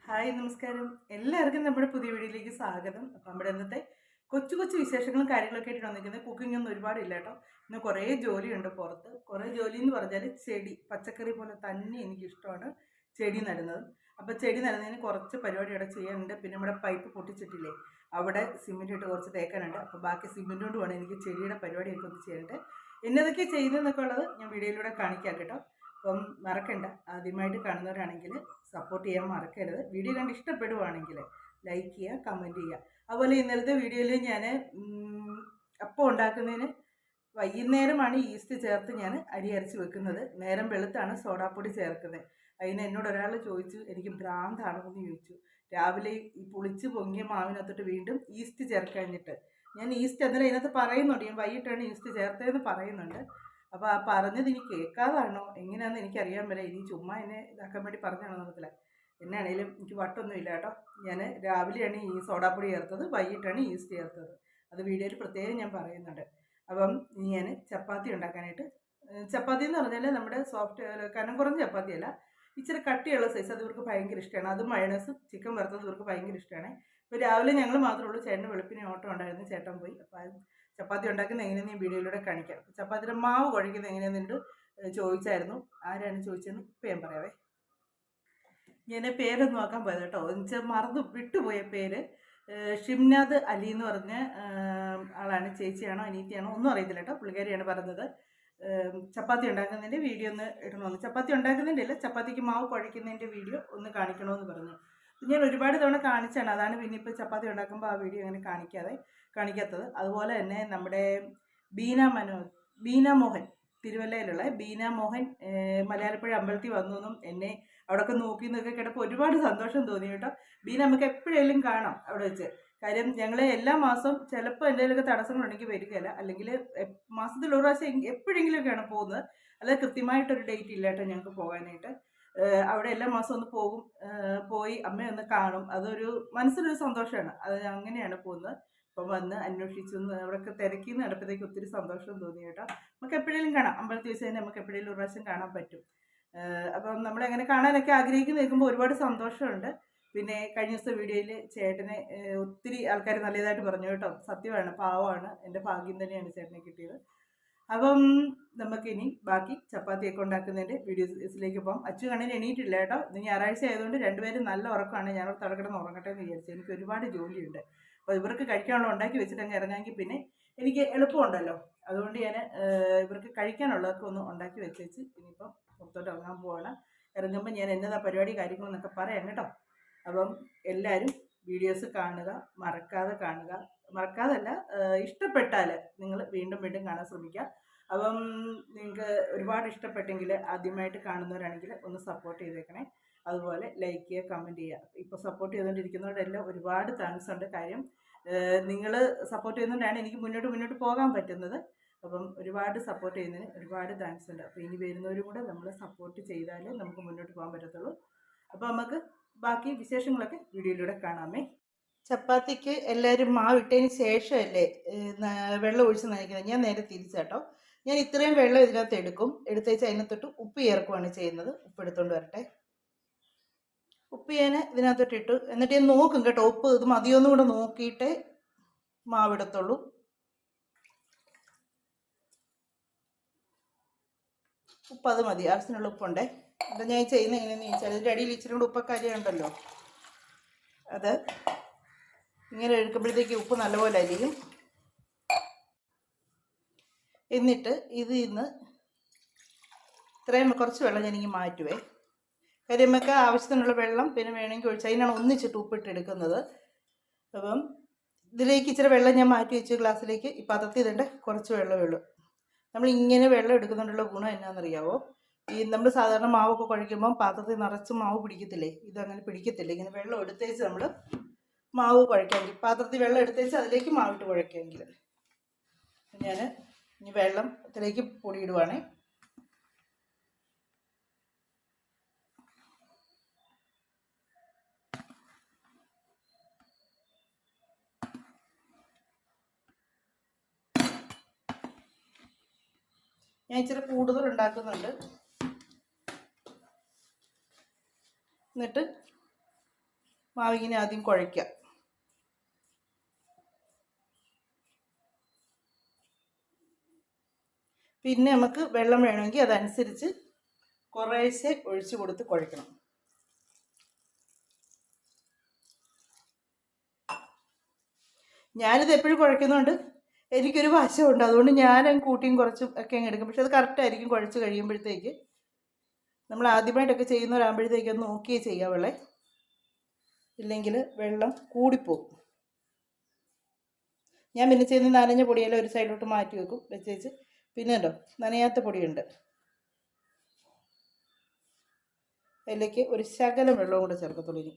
Hi നമസ്കാരം. എല്ലാവർക്കും നമ്മുടെ പുതിയ വീഡിയോയിലേക്ക് സ്വാഗതം. അപ്പം നമ്മുടെ ഇന്നത്തെ കൊച്ചു കൊച്ചു വിശേഷങ്ങളും കാര്യങ്ങളൊക്കെ ആയിട്ട് വന്നിരിക്കുന്നത്. കുക്കിംഗ് ഒന്നും ഒരുപാടില്ല കേട്ടോ. ഇന്ന് കുറേ ജോലിയുണ്ട് പുറത്ത്. കുറേ ജോലി എന്ന് പറഞ്ഞാൽ ചെടി പച്ചക്കറി പോലെ തന്നെ എനിക്കിഷ്ടമാണ് ചെടി നടുന്നത്. അപ്പോൾ ചെടി നടുന്നതിന് കുറച്ച് പരിപാടി അവിടെ ചെയ്യാനുണ്ട്. പിന്നെ നമ്മുടെ പൈപ്പ് പൊട്ടിച്ചിട്ടില്ലേ, അവിടെ സിമെൻറ്റ് ഇട്ട് കുറച്ച് തേക്കാനുണ്ട്. അപ്പോൾ ബാക്കി സിമെൻറ്റ് കൊണ്ട് വേണം എനിക്ക് ചെടിയുടെ പരിപാടിയൊക്കെ ഒന്ന് ചെയ്യാനുണ്ട്. എന്നതൊക്കെ ചെയ്യുന്നതെന്നൊക്കെ ഉള്ളത് ഞാൻ വീഡിയോയിലൂടെ കാണിക്കാം കേട്ടോ. അപ്പം മറക്കണ്ട, ആദ്യമായിട്ട് കാണുന്നവരാണെങ്കിൽ സപ്പോർട്ട് ചെയ്യാൻ മറക്കരുത്. വീഡിയോ കണ്ട് ഇഷ്ടപ്പെടുവാണെങ്കിൽ ലൈക്ക് ചെയ്യുക, കമൻറ്റ് ചെയ്യുക. അതുപോലെ ഇന്നലത്തെ വീഡിയോയിൽ ഞാൻ അപ്പം ഉണ്ടാക്കുന്നതിന് വൈകുന്നേരമാണ് ഈസ്റ്റ് ചേർത്ത് ഞാൻ അരി അരച്ച് വെക്കുന്നത്. നേരം വെളുത്താണ് സോഡാപ്പൊടി ചേർക്കുന്നത്. അതിന് എന്നോട് ഒരാൾ ചോദിച്ചു, എനിക്ക് ഭ്രാന്താണോ എന്ന് ചോദിച്ചു. രാവിലെ ഈ പുളിച്ച് പൊങ്ങിയ മാവിനകത്തോട്ട് വീണ്ടും ഈസ്റ്റ് ചേർക്കഴിഞ്ഞിട്ട് ഞാൻ ഈസ്റ്റ് എന്നാലും ഇതിനകത്ത് പറയുന്നുണ്ട്, ഞാൻ വൈകിട്ടാണ് ഈസ്റ്റ് ചേർത്തതെന്ന് പറയുന്നുണ്ട്. അപ്പോൾ ആ പറഞ്ഞത് ഇനി കേൾക്കാതാണോ എങ്ങനെയാണെന്ന് എനിക്കറിയാൻ പറ്റില്ല. ഇനി ചുമ്മാ എന്നെ ഇതാക്കാൻ വേണ്ടി പറഞ്ഞാണോ എന്നറിയത്തില്ല. എന്നാണേലും എനിക്ക് വട്ടൊന്നുമില്ല കേട്ടോ. ഞാൻ രാവിലെയാണ് ഈ സോഡാപ്പൊടി ചേർത്തത്, വൈകിട്ടാണ് ഈസ്റ്റ് ചേർത്തത്. അത് വീഡിയോയിൽ പ്രത്യേകം ഞാൻ പറയുന്നുണ്ട്. അപ്പം ഞാൻ ചപ്പാത്തി ഉണ്ടാക്കാനായിട്ട്, ചപ്പാത്തി എന്ന് പറഞ്ഞാൽ നമ്മുടെ സോഫ്റ്റ് കനം കുറഞ്ഞ ചപ്പാത്തിയല്ല, ഇച്ചിരി കട്ടിയുള്ള സൈസ്. അത് ഇവർക്ക് ഭയങ്കര ഇഷ്ടമാണ്. അത് മയണസും ചിക്കൻ വറുത്തത് ഇവർക്ക് ഭയങ്കര ഇഷ്ടമാണ്. ഇപ്പോൾ രാവിലെ ഞങ്ങൾ മാത്രമേ ഉള്ളൂ. ചേട്ടന് വെളുപ്പിനെ ഓട്ടം ഉണ്ടായിരുന്നു, ചേട്ടൻ പോയി. അപ്പോൾ ചപ്പാത്തി ഉണ്ടാക്കുന്നത് എങ്ങനെയാണെന്ന് ഞാൻ വീഡിയോയിലൂടെ കാണിക്കാം. ചപ്പാത്തിയുടെ മാവ് കുഴയ്ക്കുന്നത് എങ്ങനെയാണെന്നിട്ട് ചോദിച്ചായിരുന്നു. ആരാണ് ചോദിച്ചതെന്ന് ഇപ്പം ഞാൻ പറയാവേ. ഞാൻ പേരൊന്നും നോക്കാൻ പോയത് കേട്ടോ, എന്നുവെച്ചാൽ മറന്നു വിട്ടുപോയ പേര്. ഷിംനാഥ് അലി എന്ന് പറഞ്ഞ ആളാണ്. ചേച്ചിയാണോ അനീത്തിയാണോ ഒന്നും അറിയത്തില്ല കേട്ടോ. പുള്ളിക്കാരിയാണ് പറഞ്ഞത് ചപ്പാത്തി ഉണ്ടാക്കുന്നതിൻ്റെ വീഡിയോ ഒന്ന് ഇടണമെന്ന്. ചപ്പാത്തി ഉണ്ടാക്കുന്നതിൻ്റെ അല്ല, ചപ്പാത്തിക്ക് മാവ് കുഴയ്ക്കുന്നതിൻ്റെ വീഡിയോ ഒന്ന് കാണിക്കണമെന്ന് പറഞ്ഞു. ഞാൻ ഒരുപാട് തവണ കാണിച്ചാണ്. അതാണ് പിന്നെ ഇപ്പോൾ ചപ്പാത്തി ഉണ്ടാക്കുമ്പോൾ ആ വീഡിയോ അങ്ങനെ കാണിക്കാത്തത്. അതുപോലെ തന്നെ നമ്മുടെ ബീന മോഹൻ, തിരുവല്ലയിലുള്ള ബീന മോഹൻ മലയാളപ്പുഴ അമ്പലത്തിൽ വന്നു എന്നെ അവിടെയൊക്കെ നോക്കി എന്നൊക്കെ കേട്ടപ്പോൾ ഒരുപാട് സന്തോഷം തോന്നി കേട്ടോ. ബീന നമുക്ക് എപ്പോഴേലും കാണാം അവിടെ വെച്ച്. കാര്യം ഞങ്ങൾ എല്ലാ മാസവും ചിലപ്പോൾ എന്തെങ്കിലുമൊക്കെ തടസ്സങ്ങളുണ്ടെങ്കിൽ വരികയില്ല, അല്ലെങ്കിൽ മാസത്തിൽ ഒരു പ്രാവശ്യം എപ്പോഴെങ്കിലുമൊക്കെയാണ് പോകുന്നത്. അല്ലാതെ കൃത്യമായിട്ടൊരു ഡേറ്റ് ഇല്ല കേട്ടോ ഞങ്ങൾക്ക് പോകാനായിട്ട്. അവിടെ എല്ലാ മാസവും ഒന്ന് പോകും, പോയി അമ്മയൊന്ന് കാണും. അതൊരു മനസ്സിലൊരു സന്തോഷമാണ്. അത് അങ്ങനെയാണ് പോകുന്നത്. അപ്പം വന്ന് അന്വേഷിച്ചു അവിടെയൊക്കെ തിരക്കി നടപ്പത്തേക്ക് ഒത്തിരി സന്തോഷം തോന്നി കേട്ടോ. നമുക്ക് എപ്പോഴേലും കാണാം, അമ്പലത്തിൽ വെച്ച് തന്നെ നമുക്ക് എപ്പോഴേലും ഒരു പ്രാവശ്യം കാണാൻ പറ്റും. അപ്പം നമ്മളെങ്ങനെ കാണാനൊക്കെ ആഗ്രഹിക്കുന്ന നിൽക്കുമ്പോൾ ഒരുപാട് സന്തോഷമുണ്ട്. പിന്നെ കഴിഞ്ഞ ദിവസത്തെ വീഡിയോയിൽ ചേട്ടനെ ഒത്തിരി ആൾക്കാർ നല്ലതായിട്ട് പറഞ്ഞു കേട്ടോ. സത്യമാണ്, പാവമാണ്, എൻ്റെ ഭാഗ്യം തന്നെയാണ് ചേട്ടനെ കിട്ടിയത്. അപ്പം നമുക്കിനി ബാക്കി ചപ്പാത്തിയൊക്കെ ഉണ്ടാക്കുന്നതിൻ്റെ വീഡിയോസിലേക്ക് പോകാം. അച്ചു കണ്ണിന് എണീറ്റില്ല കേട്ടോ. ഇന്ന് ഞായറാഴ്ച ആയതുകൊണ്ട് രണ്ടുപേരും നല്ല ഉറക്കമാണ്. ഞാൻ തടക്കിടന്ന് ഉറങ്ങട്ടെ എന്ന് വിചാരിച്ചു. എനിക്ക് ഒരുപാട് ജോലിയുണ്ട്. അപ്പോൾ ഇവർക്ക് കഴിക്കാനുള്ള ഉണ്ടാക്കി വെച്ചിട്ട് അങ്ങ് ഇറങ്ങാമെങ്കിൽ പിന്നെ എനിക്ക് എളുപ്പമുണ്ടല്ലോ. അതുകൊണ്ട് ഞാൻ ഇവർക്ക് കഴിക്കാനുള്ളതൊക്കെ ഒന്ന് ഉണ്ടാക്കി വെച്ചേച്ച് ഇനിയിപ്പം പുറത്തോട്ട് ഇറങ്ങാൻ പോവാണ്. ഇറങ്ങുമ്പോൾ ഞാൻ എന്നതാ പരിപാടി കാര്യങ്ങളെന്നൊക്കെ പറയാം കേട്ടോ. അപ്പം എല്ലാവരും വീഡിയോസ് കാണുക, മറക്കാതല്ല, ഇഷ്ടപ്പെട്ടാൽ നിങ്ങൾ വീണ്ടും വീണ്ടും കാണാൻ ശ്രമിക്കുക. അപ്പം നിങ്ങൾക്ക് ഒരുപാട് ഇഷ്ടപ്പെട്ടെങ്കിൽ, ആദ്യമായിട്ട് കാണുന്നവരാണെങ്കിൽ ഒന്ന് സപ്പോർട്ട് ചെയ്തേക്കണേ. അതുപോലെ ലൈക്ക് ചെയ്യുക, കമൻറ്റ് ചെയ്യുക. ഇപ്പോൾ സപ്പോർട്ട് ചെയ്തുകൊണ്ടിരിക്കുന്നവരെല്ലാം ഒരുപാട് താങ്ക്സ് ഉണ്ട്. കാര്യം നിങ്ങൾ സപ്പോർട്ട് ചെയ്യുന്നതുകൊണ്ടാണ് എനിക്ക് മുന്നോട്ട് പോകാൻ പറ്റുന്നത്. അപ്പം ഒരുപാട് സപ്പോർട്ട് ചെയ്യുന്നതിന് ഒരുപാട് താങ്ക്സ് ഉണ്ട്. അപ്പോൾ ഇനി വരുന്നവരും കൂടെ നമ്മൾ സപ്പോർട്ട് ചെയ്താലേ നമുക്ക് മുന്നോട്ട് പോകാൻ പറ്റത്തുള്ളൂ. അപ്പോൾ നമുക്ക് ബാക്കി വിശേഷങ്ങളൊക്കെ വീഡിയോയിലൂടെ കാണാമേ. ചപ്പാത്തിക്ക് എല്ലാവരും മാവിട്ടതിന് ശേഷമല്ലേ വെള്ളം ഒഴിച്ച് നനയ്ക്കുന്നത്. ഞാൻ നേരെ തിരിച്ചാട്ടോ. ഞാൻ ഇത്രയും വെള്ളം ഇതിനകത്ത് എടുത്തേച്ച് അതിനകത്തോട്ട് ഉപ്പ് ചേർക്കുകയാണ് ചെയ്യുന്നത്. ഉപ്പ് എടുത്തുകൊണ്ട് വരട്ടെ. ഉപ്പ് ഞാൻ ഇതിനകത്തോട്ട് ഇട്ടു. എന്നിട്ട് ഞാൻ നോക്കും കേട്ടോ, ഉപ്പ് ഇത് മതിയൊന്നും കൂടെ നോക്കിയിട്ടേ മാവിടത്തുള്ളൂ. ഉപ്പ് അത് മതി, ആവശ്യത്തിനുള്ള ഉപ്പുണ്ടേ. അത് ഞാൻ ചെയ്യുന്നത് എങ്ങനെയാണെന്ന് ചോദിച്ചാൽ, ഇതിൻ്റെ അടിയിൽ ഇച്ചിരി കൂടെ ഉപ്പൊക്കെ അരിയുണ്ടല്ലോ, അത് ഇങ്ങനെ എടുക്കുമ്പോഴത്തേക്ക് ഉപ്പ് നല്ലപോലെ അരിയും. എന്നിട്ട് ഇന്ന് ഇത്രയും കുറച്ച് വെള്ളം ഞാനിങ്ങനെ മാറ്റുവേ. കാര്യം നമുക്ക് ആവശ്യത്തിനുള്ള വെള്ളം പിന്നെ വേണമെങ്കിൽ ഒഴിച്ച് അതിനാണ് ഒന്നിച്ചിട്ട് ഉപ്പിട്ട് എടുക്കുന്നത്. അപ്പം ഇതിലേക്ക് ഇച്ചിരി വെള്ളം ഞാൻ മാറ്റി വെച്ച് ഗ്ലാസ്സിലേക്ക് ഈ പാത്രത്തിൽ ഇതേണ്ട കുറച്ച് വെള്ളമേ ഉള്ളൂ. നമ്മൾ ഇങ്ങനെ വെള്ളം എടുക്കുന്നുണ്ടുള്ള ഗുണം എന്നാണെന്നറിയാവോ? ഈ നമ്മൾ സാധാരണ മാവൊക്കെ കുഴയ്ക്കുമ്പം പാത്രത്തിൽ നിറച്ച് മാവ് പിടിക്കത്തില്ലേ, ഇതങ്ങനെ പിടിക്കത്തില്ല. ഇങ്ങനെ വെള്ളം എടുത്തേച്ച് നമ്മൾ മാവ് കുഴയ്ക്കാമെങ്കിൽ, പാത്രത്തിൽ വെള്ളം എടുത്തേച്ച് അതിലേക്ക് മാവിട്ട് കുഴയ്ക്കാമെങ്കിൽ. ഞാൻ ഇനി വെള്ളത്തിലേക്ക് പൊടിയിടുവാണേ. ഞാൻ ഇച്ചിരി കൂടുതൽ ഉണ്ടാക്കുന്നുണ്ട്. എന്നിട്ട് മാവിങ്ങനെ ആദ്യം കുഴയ്ക്കാം. പിന്നെ നമുക്ക് വെള്ളം വേണമെങ്കിൽ അതനുസരിച്ച് കുറേശ്ശെ ഒഴിച്ച് കൊടുത്ത് കുഴയ്ക്കണം. ഞാനിത് എപ്പോഴും കുഴയ്ക്കുന്നതുകൊണ്ട് എനിക്കൊരു വശമുണ്ട്, അതുകൊണ്ട് ഞാനങ്ങ് കൂട്ടിയും കുറച്ചും ഒക്കെ അങ്ങ് എടുക്കും. പക്ഷെ അത് കറക്റ്റായിരിക്കും കുഴച്ച് കഴിയുമ്പോഴത്തേക്ക്. നമ്മൾ ആദ്യമായിട്ടൊക്കെ ചെയ്യുന്നവരാകുമ്പോഴത്തേക്ക് ഒന്ന് നോക്കിയേ ചെയ്യാവുള്ളേ, ഇല്ലെങ്കിൽ വെള്ളം കൂടിപ്പോകും. ഞാൻ പിന്നെ ചെയ്യുന്ന നനഞ്ഞ പൊടിയെല്ലാം ഒരു സൈഡിലോട്ട് മാറ്റി വെക്കും, വെച്ചേച്ച് പിന്നെ ഉണ്ടോ നനയാത്ത പൊടിയുണ്ട്, അതിലേക്ക് ഒരു ശകലം വെള്ളവും കൂടെ ചേർക്കത്തുള്ളൂ.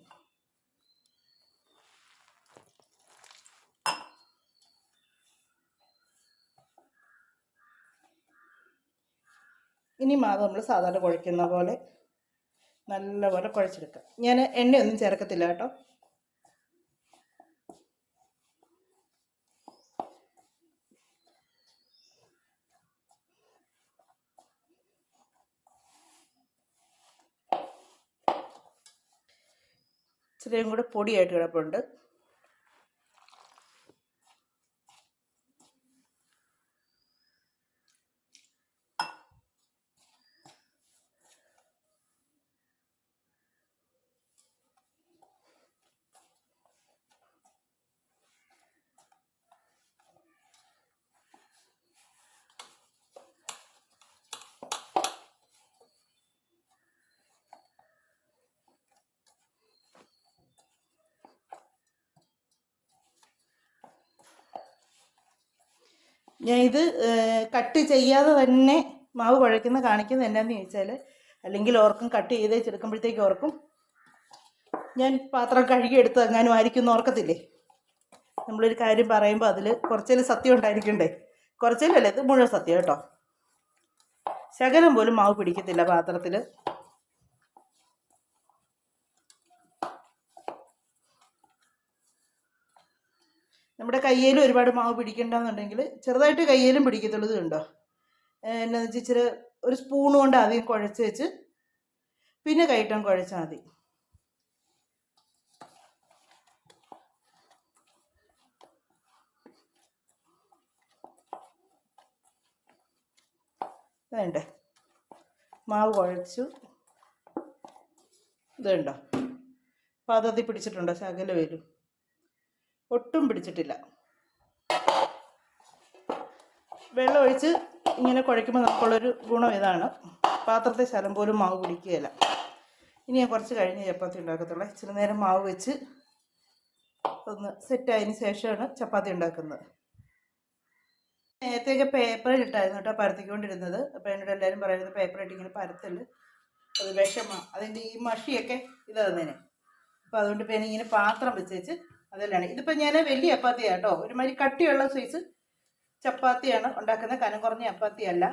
ഇനി മാവ് നമ്മൾ സാധാരണ കുഴയ്ക്കുന്ന പോലെ നല്ലപോലെ കുഴച്ചെടുക്കാം. ഞാൻ എണ്ണയൊന്നും ചേർക്കത്തില്ല കേട്ടോ. ഇച്ചിരിയും കൂടെ പൊടിയായിട്ട് കിടപ്പുണ്ട്. ഞാൻ ഇത് കട്ട് ചെയ്യാതെ തന്നെ മാവ് കുഴയ്ക്കുന്ന കാണിക്കുന്നത് എന്നാന്ന് ചോദിച്ചാൽ, അല്ലെങ്കിൽ ഓർക്കും കട്ട് ചെയ്ത് വെച്ചെടുക്കുമ്പോഴത്തേക്ക് ഓർക്കും ഞാൻ പാത്രം കഴുകിയെടുത്ത് എങ്ങാനും ആയിരിക്കും ഓർക്കത്തില്ലേ. നമ്മളൊരു കാര്യം പറയുമ്പോൾ അതിൽ കുറച്ചേലും സത്യം ഉണ്ടായിരിക്കണ്ടേ. കുറച്ചേലല്ലേ, ഇത് മുഴുവൻ സത്യം കേട്ടോ. ശകലം പോലും മാവ് പിടിക്കത്തില്ല പാത്രത്തിൽ. നമ്മുടെ കയ്യിലും ഒരുപാട് മാവ് പിടിക്കണ്ടെന്നുണ്ടെങ്കിൽ ചെറുതായിട്ട് കയ്യിലും പിടിക്കത്തുള്ളത് കണ്ടോ. എന്നാന്ന് വെച്ചാൽ ഇച്ചിരി ഒരു സ്പൂൺ കൊണ്ട് ആദ്യം കുഴച്ച് വെച്ച് പിന്നെ കൈട്ടം കുഴച്ചാൽ മതി. വേണ്ടേ, മാവ് കുഴച്ചു. ഇതുണ്ടോ പാത്രത്തിൽ പിടിച്ചിട്ടുണ്ടോ? ശകലം വരും, ഒട്ടും പിടിച്ചിട്ടില്ല. വെള്ളം ഒഴിച്ച് ഇങ്ങനെ കുഴയ്ക്കുമ്പോൾ നമുക്കുള്ളൊരു ഗുണം ഇതാണ്, പാത്രത്തെ ശലം പോലും മാവ് പിടിക്കുകയില്ല. ഇനി ഞാൻ കുറച്ച് കഴിഞ്ഞ് ചപ്പാത്തി ഉണ്ടാക്കത്തുള്ളൂ. ഇച്ചിരി നേരം മാവ് വെച്ച് ഒന്ന് സെറ്റായതിന് ശേഷമാണ് ചപ്പാത്തി ഉണ്ടാക്കുന്നത്. നേരത്തെയൊക്കെ പേപ്പറിലിട്ടായിരുന്നു കേട്ടോ പരത്തിക്കൊണ്ടിരുന്നത്. അപ്പോൾ എന്നോട് എല്ലാവരും പറയുന്നത് പേപ്പറിട്ട് ഇങ്ങനെ പരത്തല് അത് വിഷമാണ്, അതിൻ്റെ ഈ മഷിയൊക്കെ ഇത് തന്നേനെ. അപ്പോൾ അതുകൊണ്ട് ഇപ്പോൾ ഇങ്ങനെ പാത്രം വെച്ച് അതെല്ലാം. ഇതിപ്പോൾ ഞാൻ വലിയ ചപ്പാത്തിയാണ് കേട്ടോ, ഒരുമാതിരി കട്ടിയുള്ള സൈസ് ചപ്പാത്തിയാണ് ഉണ്ടാക്കുന്നത്, കനം കുറഞ്ഞ ചപ്പാത്തിയല്ല.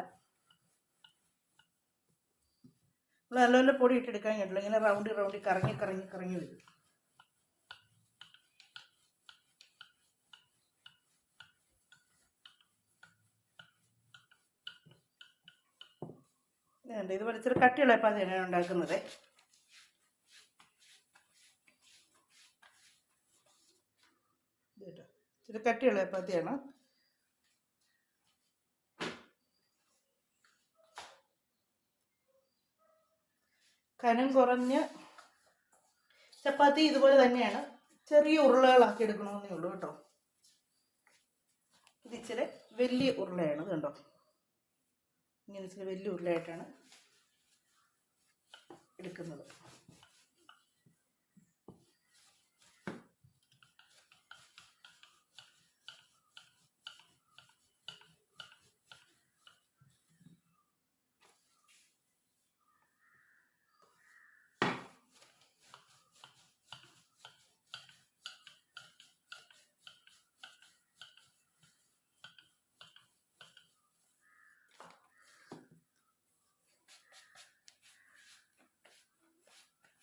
നമ്മൾ നല്ലപോലെ പൊടി ഇട്ടെടുക്കാൻ കേട്ടില്ല, ഇങ്ങനെ റൗണ്ടി കറങ്ങി വരും. ഇത് വലിച്ചൊരു കട്ടിയുള്ള ചപ്പാത്തിയാണ് ഞാൻ ഉണ്ടാക്കുന്നത്. ഇച്ചിരി കട്ടിയുള്ള ചപ്പാത്തിയാണ്. കനം കുറഞ്ഞ ചപ്പാത്തി ഇതുപോലെ തന്നെയാണ്, ചെറിയ ഉരുളകളാക്കി എടുക്കണമെന്നേ ഉള്ളൂ കേട്ടോ. ഇത് ഇച്ചിരി വലിയ ഉരുളയാണ്, കണ്ടോ, ഇങ്ങനെ ഇച്ചിരി വലിയ ഉരുളയായിട്ടാണ് എടുക്കുന്നത്.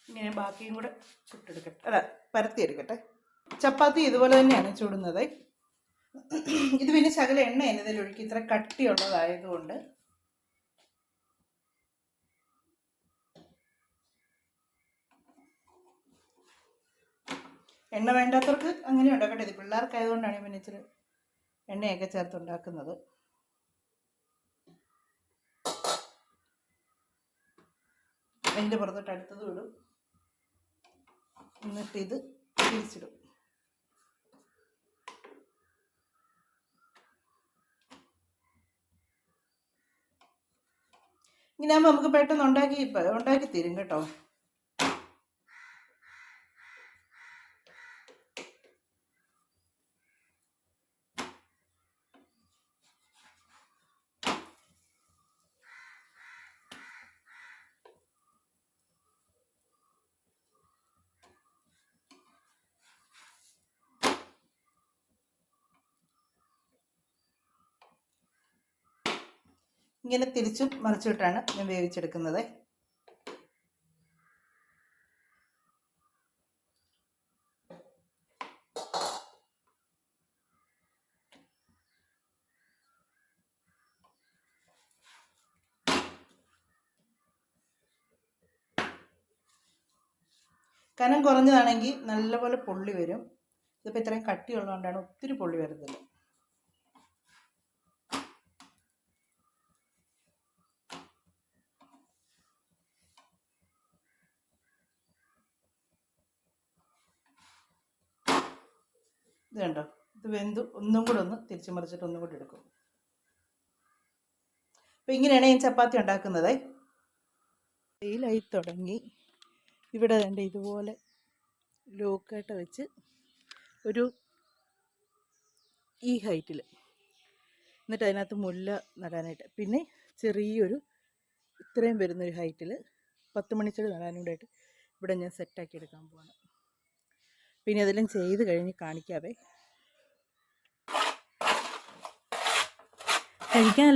ഇങ്ങനെ ബാക്കിയും കൂടെ ചുട്ടെടുക്കട്ടെ, അല്ല പരത്തിയെടുക്കട്ടെ. ചപ്പാത്തി ഇതുപോലെ തന്നെയാണ് ചുടുന്നത്. ഇത് പിന്നെ ശകല എണ്ണ എന്നതിൽ ഒഴുക്കി, ഇത്ര കട്ടിയുള്ളതായതുകൊണ്ട് എണ്ണ വേണ്ടാത്തവർക്ക് അങ്ങനെ ഉണ്ടാക്കട്ടെ. ഇത് പിള്ളേർക്കായതുകൊണ്ടാണ് പിന്നെ ഇച്ചിരി എണ്ണയൊക്കെ ചേർത്തുണ്ടാക്കുന്നത്. അതിൻ്റെ പുറത്തോട്ട് അടുത്തത് ഇടും, എന്നിട്ട് ഇത് തിരിച്ചിടും. ഇങ്ങനെയാകുമ്പോൾ നമുക്ക് പെട്ടെന്ന് ഉണ്ടാക്കി തരും കേട്ടോ. ഇങ്ങനെ തിരിച്ചും മറിച്ചിട്ടാണ് ഞാൻ വേവിച്ചെടുക്കുന്നത്. കനം കുറഞ്ഞതാണെങ്കിൽ നല്ലപോലെ പൊള്ളി വരും. ഇതിപ്പോൾ ഇത്രയും കട്ടിയുള്ളതുകൊണ്ടാണ് ഒത്തിരി പൊള്ളി വരുന്നില്ല. ഇത് കണ്ടോ, ഇത് വെന്തു. ഒന്നും കൂടെ ഒന്ന് തിരിച്ചു മറിച്ചിട്ട് ഒന്നും കൂടി എടുക്കും. അപ്പോൾ ഇങ്ങനെയാണ് ഞാൻ ചപ്പാത്തി ഉണ്ടാക്കുന്നത്. വെയിലായി തുടങ്ങി. ഇവിടെ വേണ്ട ഇതുപോലെ ലോക്കായിട്ട് വെച്ച് ഒരു ഈ ഹൈറ്റിൽ, എന്നിട്ട് അതിനകത്ത് മുല്ല നടാനായിട്ട്, പിന്നെ ചെറിയൊരു ഇത്രയും വരുന്നൊരു ഹൈറ്റിൽ 10 മണിച്ചെടി നടാനൂടായിട്ട് ഇവിടെ ഞാൻ സെറ്റാക്കി എടുക്കാൻ പോവാണ്. പിന്നെ അതെല്ലാം ചെയ്ത് കഴിഞ്ഞ് കാണിക്കാവേ. കഴിക്കാൻ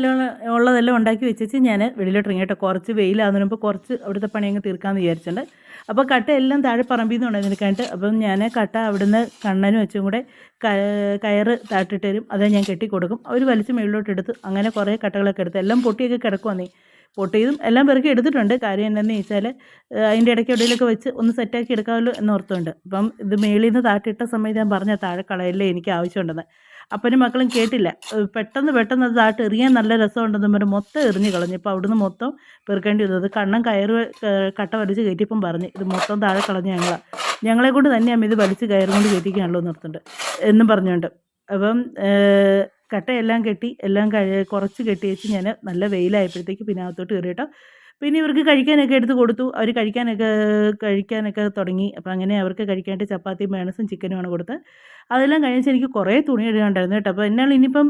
ഉള്ളതെല്ലാം ഉണ്ടാക്കി വെച്ചിട്ട് ഞാൻ വെളിയിലോട്ട് ഇറങ്ങിയിട്ട് കുറച്ച് വെയിലാകുന്നതിന് മുമ്പ് കുറച്ച് അവിടുത്തെ പണി അങ്ങ് തീർക്കാമെന്ന് വിചാരിച്ചിട്ടുണ്ട്. അപ്പോൾ കട്ട എല്ലാം താഴെ പറമ്പിൽ നിന്ന് ഉണ്ടായിരുന്നിട്ട്, അപ്പം ഞാൻ കട്ട അവിടുന്ന് കണ്ണനും വെച്ചും കൂടെ കയറ് താട്ടിട്ട് തരും. അത് ഞാൻ കെട്ടിക്കൊടുക്കും. അവർ വലിച്ച് മുകളിലോട്ട് എടുത്ത് അങ്ങനെ കുറേ കട്ടകളൊക്കെ എടുത്ത് എല്ലാം പൊട്ടിയൊക്കെ കിടക്കുവന്നേ. പൊട്ടിയതും എല്ലാം പെറുക്കി എടുത്തിട്ടുണ്ട്. കാര്യം എന്താണെന്ന് ചോദിച്ചാൽ അതിൻ്റെ ഇടയ്ക്ക് എവിടെയെങ്കിലുമൊക്കെ വെച്ച് ഒന്ന് സെറ്റാക്കി എടുക്കാമല്ലോ എന്നോർത്തുണ്ട്. അപ്പം ഇത് മേളിൽ നിന്ന് താട്ടിട്ട സമയത്ത് ഞാൻ പറഞ്ഞ താഴെ കളയല്ലേ എനിക്ക് ആവശ്യമുണ്ടെന്ന്. അപ്പനും മക്കളും കേട്ടില്ല. പെട്ടെന്ന് അത് താട്ട് എറിയാൻ നല്ല രസമുണ്ടെന്ന് പറഞ്ഞ് മൊത്തം എറിഞ്ഞ് കളഞ്ഞു. ഇപ്പോൾ അവിടുന്ന് മൊത്തം പെറുക്കേണ്ടി വന്നത്. കണ്ണം കട്ട വലിച്ച് കയറ്റിയപ്പം പറഞ്ഞ് ഇത് മൊത്തം താഴെ കളഞ്ഞ് ഞങ്ങളെ കൊണ്ട് തന്നെയാണ് ഇത് വലിച്ച് കയറും കൊണ്ട് കയറ്റിക്കാണല്ലോ നിർത്തുന്നുണ്ട് എന്നും പറഞ്ഞുകൊണ്ട്. അപ്പം കട്ടയെല്ലാം കെട്ടി എല്ലാം കുറച്ച് കെട്ടി വെച്ച് ഞാൻ നല്ല വെയിലായപ്പോഴത്തേക്ക് പിന്നെ അകത്തോട്ട് കയറിയിട്ടോ. പിന്നെ ഇവർക്ക് കഴിക്കാനൊക്കെ എടുത്ത് കൊടുത്തു. അവർ കഴിക്കാനൊക്കെ തുടങ്ങി. അപ്പോൾ അങ്ങനെ അവർക്ക് കഴിക്കാനായിട്ട് ചപ്പാത്തിയും മേണസും ചിക്കനുമാണ് കൊടുത്തത്. അതെല്ലാം കഴിച്ച് എനിക്ക് കുറേ തുണി ഇടാനുണ്ടായിരുന്നു കേട്ടോ. അപ്പോൾ എന്നാൽ ഇനിയിപ്പം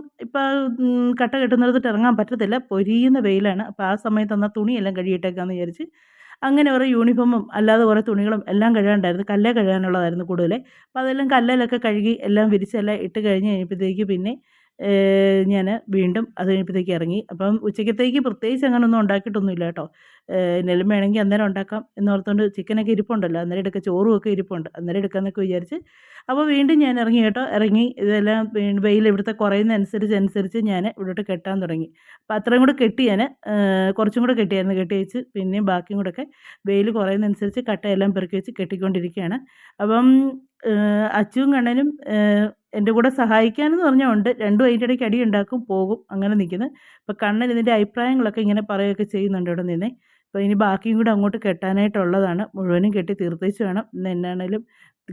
കട്ട കെട്ടുന്നിടത്തോട്ട് ഇറങ്ങാൻ പറ്റത്തില്ല, പൊരിയുന്ന വെയിലാണ്. അപ്പോൾ ആ സമയത്ത് എന്നാൽ തുണിയെല്ലാം കഴുകിയിട്ടേക്കാമെന്ന് വിചാരിച്ച് അങ്ങനെ കുറേ യൂണിഫോമും അല്ലാതെ കുറേ തുണികളും എല്ലാം കഴുകാനുണ്ടായിരുന്നു. കല്ലേ കഴുകാനുള്ളതായിരുന്നു കൂടുതൽ. അപ്പോൾ അതെല്ലാം കല്ലിലൊക്കെ കഴുകി എല്ലാം വിരിച്ചെല്ലാം ഇട്ട് കഴിഞ്ഞ് കഴിഞ്ഞപ്പോഴത്തേക്ക് പിന്നെ ഞാൻ വീണ്ടും അത് കഴിഞ്ഞപ്പോഴത്തേക്ക് ഇറങ്ങി. അപ്പം ഉച്ചക്കത്തേക്ക് പ്രത്യേകിച്ച് അങ്ങനെയൊന്നും ഉണ്ടാക്കിയിട്ടൊന്നുമില്ല കേട്ടോ. എന്തെങ്കിലും വേണമെങ്കിൽ അന്നേരം ഉണ്ടാക്കാം എന്നോർത്തുകൊണ്ട് ചിക്കനൊക്കെ ഇരിപ്പുണ്ടല്ലോ, അന്നേരം എടുക്കുക. ചോറും ഒക്കെ ഇരിപ്പുണ്ട്, അന്നേരം എടുക്കാമെന്നൊക്കെ വിചാരിച്ച് അപ്പോൾ വീണ്ടും ഞാൻ ഇറങ്ങി കേട്ടോ. ഇറങ്ങി ഇതെല്ലാം വെയിൽ ഇവിടുത്തെ കുറയുന്നതനുസരിച്ച് ഞാൻ ഇവിടോട്ട് കെട്ടാൻ തുടങ്ങി. അപ്പോൾ അത്രയും കൂടെ കെട്ടി ഞാൻ കുറച്ചും കൂടെ കെട്ടിയായിരുന്നു. കെട്ടി വെച്ച് പിന്നെയും ബാക്കിയും കൂടെയൊക്കെ വെയിൽ കുറയുന്നതനുസരിച്ച് കട്ടയെല്ലാം പെറുക്കി വെച്ച് കെട്ടിക്കൊണ്ടിരിക്കുകയാണ്. അപ്പം അച്ചുവും കണ്ണനും എൻ്റെ കൂടെ സഹായിക്കാനെന്ന് പറഞ്ഞാൽ ഉണ്ട്. രണ്ടും അതിൻ്റെ ഇടയ്ക്ക് അടി ഉണ്ടാക്കും പോകും അങ്ങനെ നിൽക്കുന്നത്. അപ്പോൾ കണ്ണൻ ഇതിൻ്റെ അഭിപ്രായങ്ങളൊക്കെ ഇങ്ങനെ പറയുകയൊക്കെ ചെയ്യുന്നുണ്ട് ഇവിടെ നിന്നേ. അപ്പോൾ ഇനി ബാക്കിയും കൂടെ അങ്ങോട്ട് കെട്ടാനായിട്ടുള്ളതാണ്. മുഴുവനും കെട്ടി തീർത്തേച്ച് വേണം ഇന്ന് എന്നാണേലും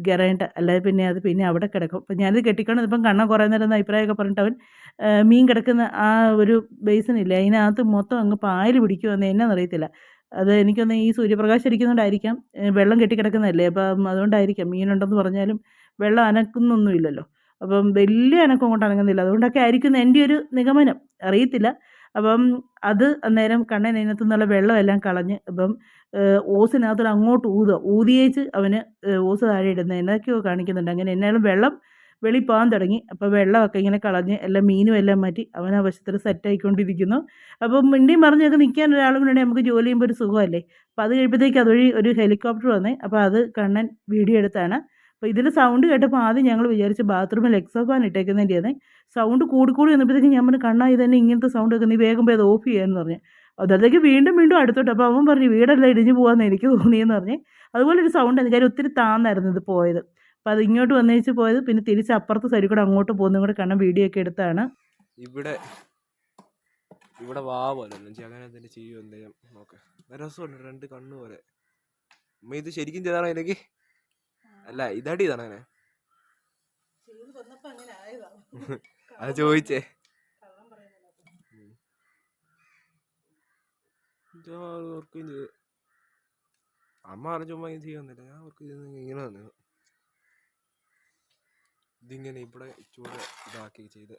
ഗറേണ്ട, അല്ലാതെ പിന്നെ അത് പിന്നെ അവിടെ കിടക്കും. അപ്പോൾ ഞാനിത് കെട്ടിക്കൊണ്ട് ഇപ്പം കണ്ണൻ കുറേ നേരം അഭിപ്രായമൊക്കെ പറഞ്ഞിട്ട് അവൻ മീൻ കിടക്കുന്ന ആ ഒരു ബേസിനില്ലേ അതിനകത്ത് മൊത്തം അങ്ങ് പായൽ പിടിക്കുമെന്ന് എന്നാന്നറിയത്തില്ല. അത് എനിക്കൊന്ന് ഈ സൂര്യപ്രകാശം അടിക്കുന്നതുകൊണ്ടായിരിക്കാം. വെള്ളം കെട്ടിക്കിടക്കുന്നതല്ലേ, അപ്പം അതുകൊണ്ടായിരിക്കാം മീനുണ്ടെന്ന് പറഞ്ഞാലും വെള്ളം അനക്കുന്നൊന്നുമില്ലല്ലോ. അപ്പം വലിയ അനക്കം കൊണ്ട് അനങ്ങുന്നില്ല. അതുകൊണ്ടൊക്കെ ആയിരിക്കും എൻ്റെ ഒരു നിഗമനം, അറിയത്തില്ല. അപ്പം അത് അന്നേരം കണ്ണൻ അതിനകത്തു നിന്നുള്ള വെള്ളമെല്ലാം കളഞ്ഞ് അപ്പം ഓസിനകത്തോട് അങ്ങോട്ട് ഊതിയേച്ച് അവന് ഓസ് താഴെ ഇടുന്നത് എന്നൊക്കെയോ കാണിക്കുന്നുണ്ട്. അങ്ങനെ എന്നാലും വെള്ളം വെളി പോകാൻ തുടങ്ങി. അപ്പോൾ വെള്ളമൊക്കെ ഇങ്ങനെ കളഞ്ഞ് എല്ലാം മീനും എല്ലാം മാറ്റി അവൻ ആ വശത്തിൽ സെറ്റായിക്കൊണ്ടിരിക്കുന്നു. അപ്പം മിണ്ടിയും പറഞ്ഞൊക്കെ നിൽക്കാൻ ഒരാളും കൂടെ നമുക്ക് ജോലി ചെയ്യുമ്പോൾ ഒരു സുഖമല്ലേ. അപ്പോൾ അത് കഴിയുമ്പോഴത്തേക്ക് അതുവഴി ഒരു ഹെലികോപ്റ്റർ വന്നേ. അപ്പോൾ അത് കണ്ണൻ വീഡിയോ എടുത്താണ്. അപ്പോൾ ഇതിൽ സൗണ്ട് കേട്ടപ്പോൾ ആദ്യം ഞങ്ങൾ വിചാരിച്ച് ബാത്റൂമിൽ എക്സോ ഫാൻ ഇട്ടേക്കുന്നതിൻ്റെയാണ്. സൗണ്ട് കൂടി വന്നപ്പോഴത്തേക്ക് ഞാൻ പറഞ്ഞു കണ്ണാ ഇതന്നെ ഇങ്ങനത്തെ സൗണ്ട് ഒക്കെ നീ വേഗം പോയി അത് ഓഫ് ചെയ്യാമെന്ന് പറഞ്ഞു. അതൊക്കെ വീണ്ടും അടുത്തോട്ട്. അപ്പോൾ അവൻ പറഞ്ഞു വീടെല്ലാം ഇടിഞ്ഞു പോകാമെന്ന് എനിക്ക് തോന്നിയെന്ന് പറഞ്ഞ്. അതുപോലെ ഒരു സൗണ്ട് കാര്യം ഒത്തിരി താന്നായിരുന്നു ഇത് പോയത്. അപ്പം അത് ഇങ്ങോട്ട് വന്നേച്ച് പോയത് പിന്നെ തിരിച്ച് അപ്പുറത്തെ സൈഡിൽ കൂടെ അങ്ങോട്ട് പോകുന്നതും കൂടെ കാണാൻ വീഡിയോ ഒക്കെ എടുത്താണ്. ഇവിടെ വാ പോലെ അങ്ങനെ തന്നെ ചെയ്യും. എന്തെങ്കിലും നോക്കെ രസമുണ്ട്, 2 കണ്ണ് പോലെ. അമ്മ ഇത് ശരിക്കും ചെയ്താണോ എനിക്ക്? അല്ല ഇതാടി ഇതാണ് അങ്ങനെ. അത് ചോദിച്ചേ. അമ്മ പറഞ്ഞ ചുമ്മാ ചെയ്യാന്നില്ല, ഞാൻ അവർക്ക് ഇങ്ങനെ വന്നത് ഇതിങ്ങനെ ഇവിടെ ചൂട് ഇതാക്കി ചെയ്ത്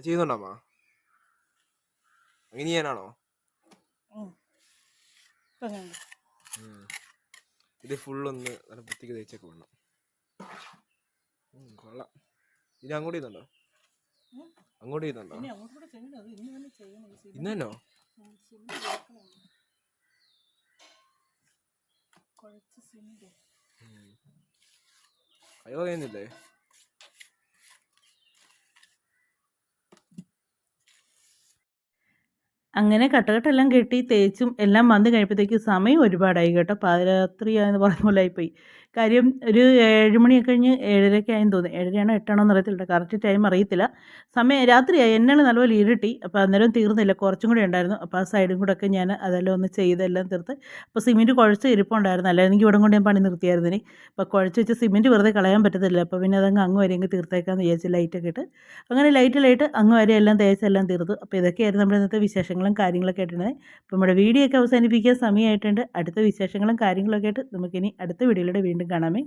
ചെയ്യുന്നുണ്ടോ അമ്മ? അങ്ങനെ ചെയ്യാനാണോ? ഇത് ഫുള്ളൊന്ന് നല്ല വൃത്തിക്ക് തേച്ചൊക്കെ വേണം. കൊള്ളാം. ഇനി അങ്ങോട്ട് ചെയ്യുന്നുണ്ടോ? അങ്ങോട്ട് ചെയ്യുന്നുണ്ടോ? ഇന്ന് തന്നോ? അയ്യോ ചെയ്യുന്നില്ലേ? അങ്ങനെ കട്ടകട്ടെല്ലാം കെട്ടി തേച്ചും എല്ലാം വന്ന് കഴിയുമ്പോഴത്തേക്ക് സമയം ഒരുപാടായി കേട്ടോ. പാതിരാത്രിയായെന്ന് പറഞ്ഞ പോലെ ആയിപ്പോയി. കാര്യം ഒരു 7 മണിയൊക്കെ കഴിഞ്ഞ് 7:30 ആയെന്ന് തോന്നി. 7:30 8 എന്ന് അറിയത്തില്ല, കറക്റ്റ് ടൈം അറിയത്തില്ല. സമയം രാത്രിയായി, എണ്ണകൾ നല്ലപോലെ ഇരുട്ടി. അപ്പോൾ അന്നേരം തീർന്നില്ല, കുറച്ചും കൂടി ഉണ്ടായിരുന്നു. അപ്പോൾ ആ സൈഡും കൂടെ ഒക്കെ ഞാൻ അതെല്ലാം ഒന്ന് ചെയ്തെല്ലാം തീർത്ത്. അപ്പോൾ സിമെൻറ്റ് കുഴച്ച് ഇരിപ്പുണ്ടായിരുന്നു, അല്ലെങ്കിൽ ഇവിടെ കൊണ്ട് ഞാൻ പണി നിർത്തിയായിരുന്നു. അപ്പോൾ കുഴച്ച് വെച്ച് സിമെൻറ്റ് വെറുതെ കളയാൻ പറ്റത്തില്ല. അപ്പോൾ പിന്നെ അതങ്ങ് അങ്ങ് വരെ അങ്ങ് തീർത്തേക്കാമെന്ന് വിചാരിച്ച് ലൈറ്റൊക്കെ ഇട്ട് അങ്ങനെ ലൈറ്റ് അങ്ങ് വരെ എല്ലാം തേച്ചെല്ലാം തീർത്തു. അപ്പോൾ ഇതൊക്കെയായിരുന്നു നമ്മുടെ ഇന്നത്തെ വിശേഷങ്ങളും കാര്യങ്ങളൊക്കെ ആയിട്ടുണ്ട്. അപ്പോൾ നമ്മുടെ വീഡിയോ ഒക്കെ അവസാനിപ്പിക്കാൻ സമയമായിട്ടുണ്ട്. അടുത്ത വിശേഷങ്ങളും കാര്യങ്ങളൊക്കെ ആയിട്ട് നമുക്കിനി അടുത്ത വീഡിയോയിലൂടെ വീണ്ടും കാണാമേ.